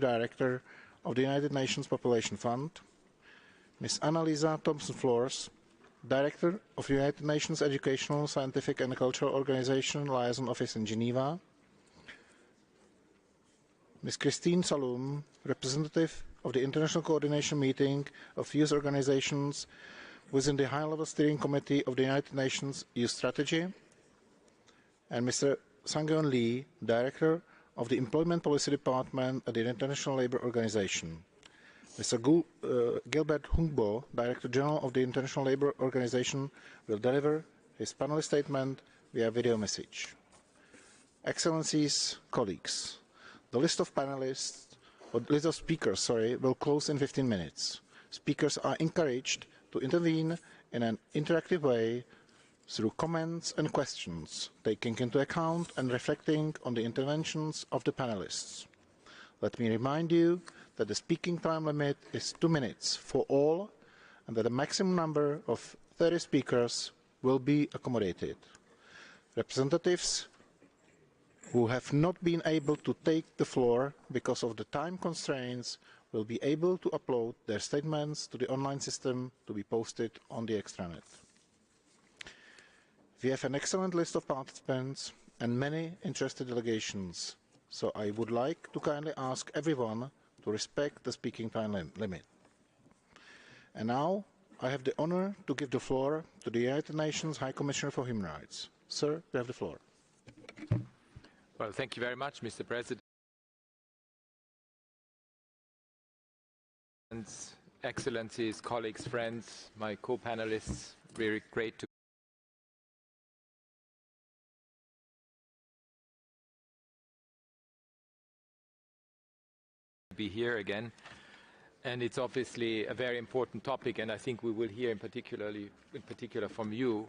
Director of the United Nations Population Fund, Ms. Annalisa Thompson-Flores, Director of the United Nations Educational, Scientific and Cultural Organization Liaison Office in Geneva, Ms. Christine Saloum, Representative of the International Coordination Meeting of Youth Organizations within the High-Level Steering Committee of the United Nations Youth Strategy, and Mr. Sang-Yeon Lee, Director of the Employment Policy Department at the International Labour Organization. Mr. Gilbert Hungbo, Director General of the International Labour Organization, will deliver his panel statement via video message. Excellencies, colleagues, the list of speakers, will close in 15 minutes. Speakers are encouraged to intervene in an interactive way through comments and questions, taking into account and reflecting on the interventions of the panelists. Let me remind you that the speaking time limit is 2 minutes for all and that a maximum number of 30 speakers will be accommodated. Representatives who have not been able to take the floor because of the time constraints will be able to upload their statements to the online system to be posted on the extranet. We have an excellent list of participants and many interested delegations, so I would like to kindly ask everyone to respect the speaking time limit. And now I have the honor to give the floor to the United Nations High Commissioner for Human Rights. Sir, you have the floor. Well, thank you very much, Mr. President. Excellencies, colleagues, friends, my co-panelists, very great to be here again. And it's obviously a very important topic, and I think we will hear in particular from you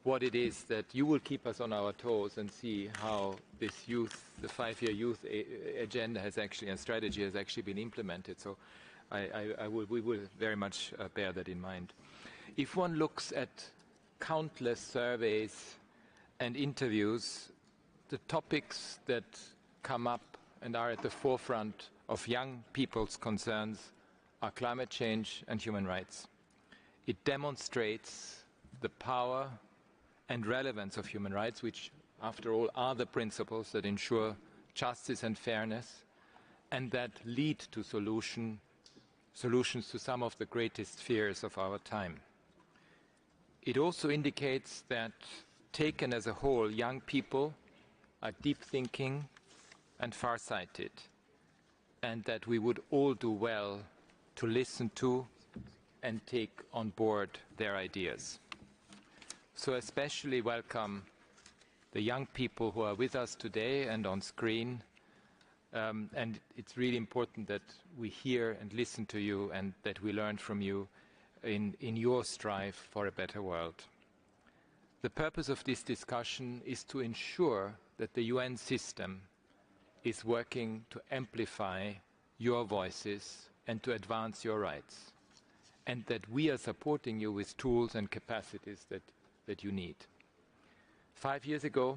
what it is that you will keep us on our toes and see how this the 5-year youth agenda has actually, and strategy has actually been implemented. So we will very much bear that in mind. If one looks at countless surveys and interviews, the topics that come up and are at the forefront of young people's concerns are climate change and human rights. It demonstrates the power and relevance of human rights, which, after all, are the principles that ensure justice and fairness and that lead to solutions to some of the greatest fears of our time. It also indicates that, taken as a whole, young people are deep-thinking and far-sighted, and that we would all do well to listen to and take on board their ideas. So especially welcome the young people who are with us today and on screen. And it's really important that we hear and listen to you and that we learn from you in your strive for a better world. The purpose of this discussion is to ensure that the UN system is working to amplify your voices and to advance your rights, and that we are supporting you with tools and capacities that you need. 5 years ago,